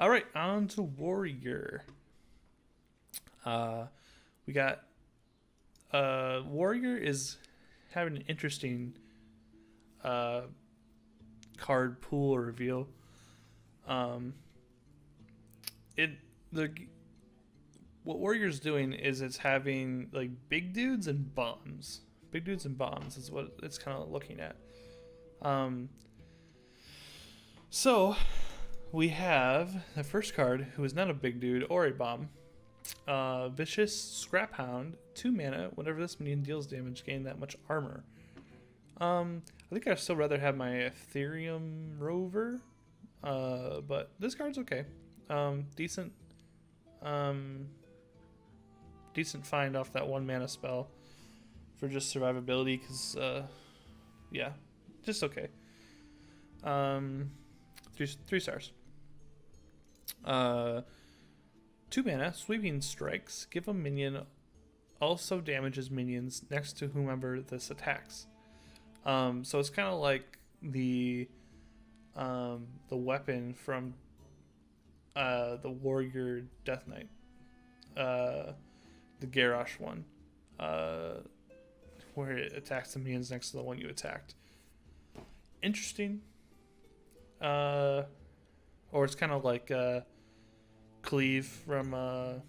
All right, on to Warrior. We got Warrior is having an interesting uh, card pool reveal. Um, it the what Warrior's doing is it's having like big dudes and bombs. Big dudes and bombs is what it's kind of looking at. Um, so we have the first card, who is not a big dude or a bomb. Vicious Scrap Hound, 2 mana. Whenever this minion deals damage, gain that much armor. I think I'd still rather have my Ethereum Rover, but this card's okay. Decent, um, decent find off that 1 mana spell for just survivability, because, yeah, just okay. Three stars. 2 mana, Sweeping Strikes. Give a minion also damages minions next to whomever this attacks. So it's kind of like the weapon from the Warrior Death Knight, the Garrosh one, where it attacks the minions next to the one you attacked. Interesting. Or it's kind of like Cleave from well,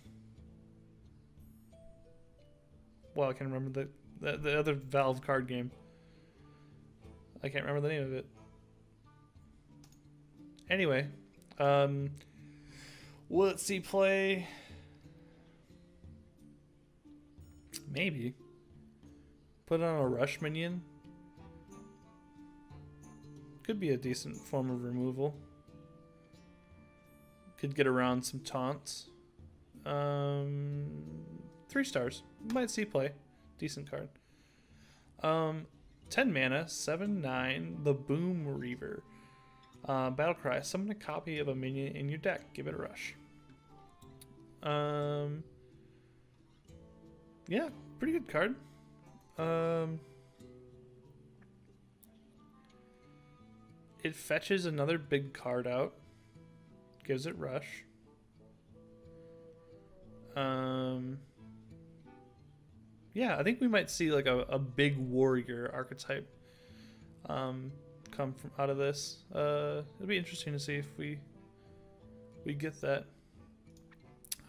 I can't remember the other Valve card game. I can't remember the name of it. Anyway, will it see play? Maybe. Put on a rush minion. Could be a decent form of removal. Could get around some taunts. 3 stars. Might see play. Decent card. 10 mana, 7/9, the Boom Reaver. Battlecry, summon a copy of a minion in your deck. Give it a rush. Yeah, pretty good card. It fetches another big card out. Gives it rush. Yeah, I think we might see like a big warrior archetype come from out of this. It'll be interesting to see if we get that.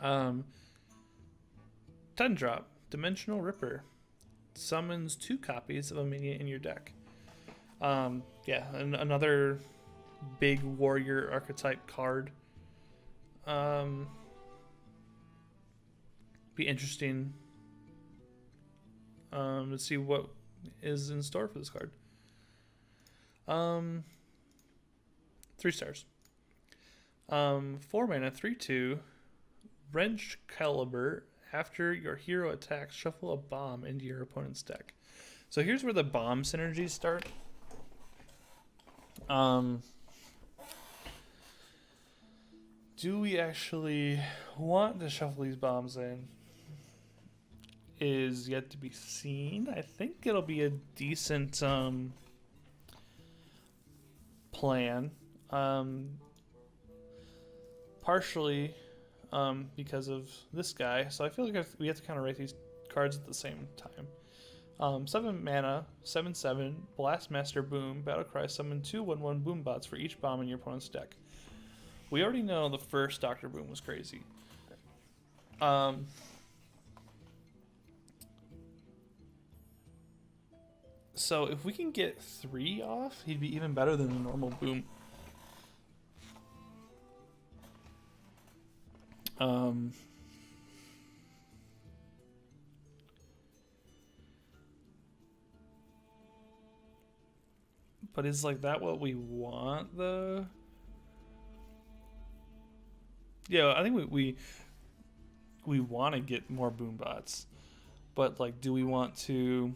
10 drop, Dimensional Ripper. Summons 2 copies of a minion in your deck. Yeah, another big warrior archetype card. Be interesting to see what is in store for this card. 3 stars. 4 mana, 3/2. Wrench Caliber. After your hero attacks, shuffle a bomb into your opponent's deck. So here's where the bomb synergies start. Do we actually want to shuffle these bombs in? Is yet to be seen. I think it'll be a decent plan. Partially because of this guy. So I feel like we have to kind of write these cards at the same time. 7 mana, 7/7, Blastmaster Boom, Battlecry, summon 2 1/1 boom bots for each bomb in your opponent's deck. We already know the first Dr. Boom was crazy. So if we can get 3 off, he'd be even better than a normal Boom. But is like that what we want though? Yeah, I think we want to get more boom bots, but like, do we want to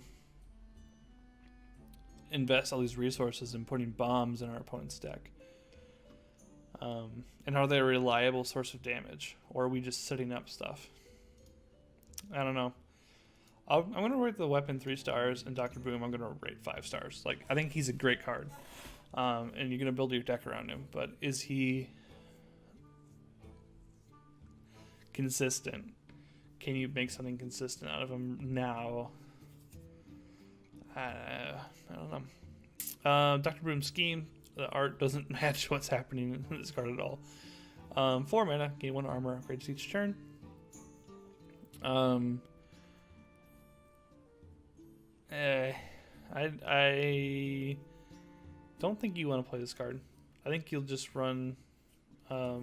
invest all these resources in putting bombs in our opponent's deck? And are they a reliable source of damage, or are we just setting up stuff? I don't know. I'm gonna rate the weapon 3 stars, and Dr. Boom I'm gonna rate 5 stars. Like, I think he's a great card, and you're gonna build your deck around him. But is he consistent. Can you make something consistent out of him now? I don't know. Dr. Broom's Scheme. The art doesn't match what's happening in this card at all. 4 mana, gain 1 armor, upgrades each turn. I don't think you want to play this card. I think you'll just run the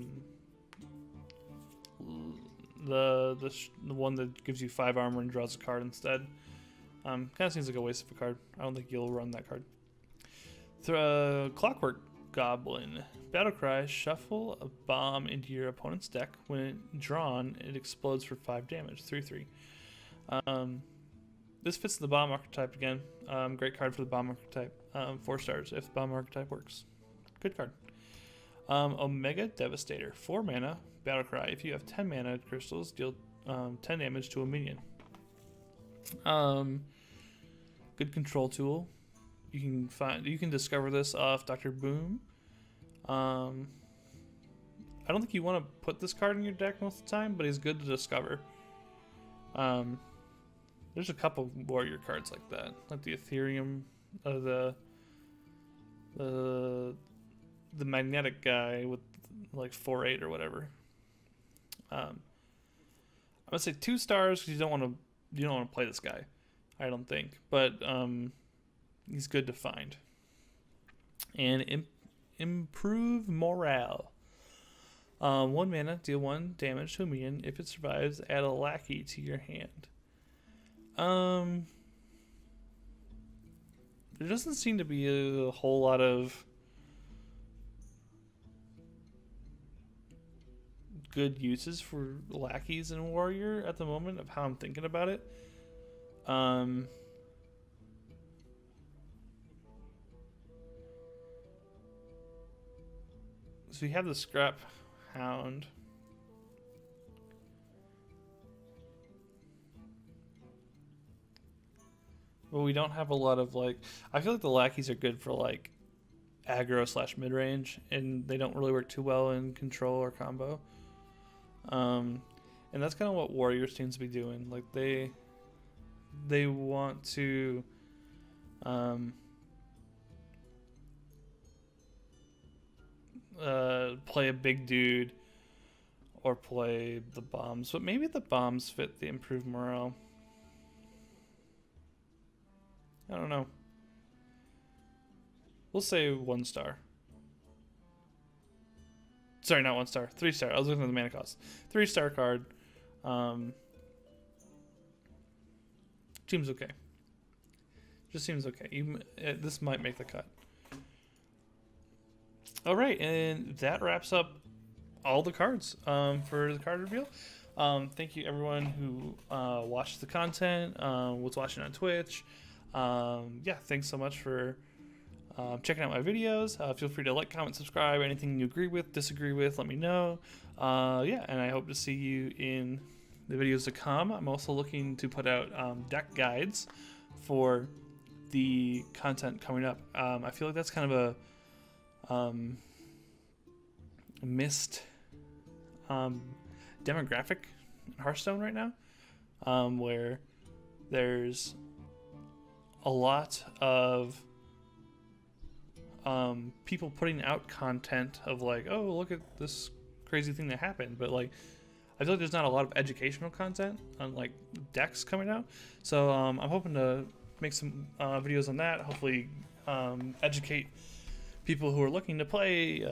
one that gives you 5 armor and draws a card instead. Kind of seems like a waste of a card. I don't think you'll run that card. Clockwork Goblin. Battlecry, shuffle a bomb into your opponent's deck. When drawn, it explodes for 5 damage. 3/3. This fits the bomb archetype again. Great card for the bomb archetype. 4 stars if the bomb archetype works. Good card. Omega Devastator. 4 mana. Battlecry. If you have 10 mana crystals, deal 10 damage to a minion. Good control tool. You can discover this off Dr. Boom. I don't think you want to put this card in your deck most of the time, but he's good to discover. There's a couple warrior cards like that, like the Ethereum, the magnetic guy with like 4/8 or whatever. I'm gonna say 2 stars because you don't want to play this guy, I don't think, but he's good to find. And improve morale. 1 mana, deal 1 damage to a minion. If it survives, add a lackey to your hand. There doesn't seem to be a whole lot of good uses for lackeys in Warrior at the moment of how I'm thinking about it. So we have the Scrap Hound. But we don't have a lot of like, I feel like the lackeys are good for like aggro / mid range, and they don't really work too well in control or combo. And that's kind of what Warrior seems to be doing. Like they want to play a big dude or play the bombs, but maybe the bombs fit the improved morale. I don't know. We'll say 1 star. Sorry, not 1 star. 3 star. I was looking at the mana cost. 3 star card. Seems okay. Just seems okay. This might make the cut. All right, and that wraps up all the cards for the card reveal. Thank you everyone who watched the content, was watching on Twitch. Yeah, thanks so much for checking out my videos. Feel free to like, comment, subscribe. Anything you agree with, disagree with, let me know. Yeah, and I hope to see you in the videos to come. I'm also looking to put out deck guides for the content coming up. I feel like that's kind of a missed demographic in Hearthstone right now, where there's a lot of people putting out content of like, oh, look at this crazy thing that happened, but like I feel like there's not a lot of educational content on like decks coming out. So I'm hoping to make some videos on that, hopefully educate people who are looking to play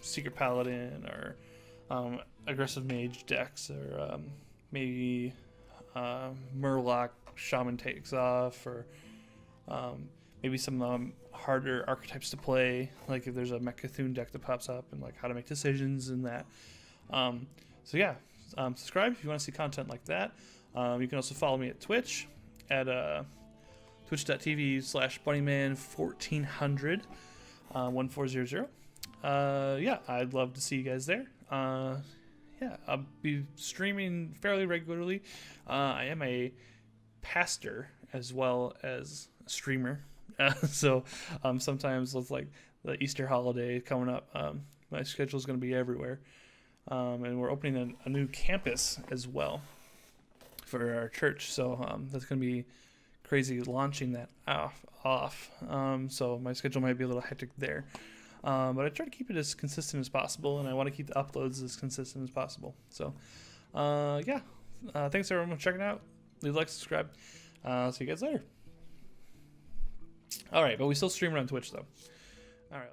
Secret Paladin or aggressive mage decks, or maybe Murloc Shaman takes off, or maybe some harder archetypes to play, like if there's a Mech-Cthulhu deck that pops up, and like how to make decisions in that. So yeah, subscribe if you want to see content like that. You can also follow me at Twitch at twitch.tv/bunnyman1400 1400. Yeah, I'd love to see you guys there. Yeah, I'll be streaming fairly regularly. I am a pastor as well as a streamer. So sometimes with like the Easter holiday coming up, my schedule is going to be everywhere. And we're opening a new campus as well for our church. So that's going to be crazy launching that off. So my schedule might be a little hectic there. But I try to keep it as consistent as possible, and I want to keep the uploads as consistent as possible. So, yeah. Thanks everyone for checking out. Leave a like, subscribe. See you guys later. All right, but we still stream it on Twitch though. All right.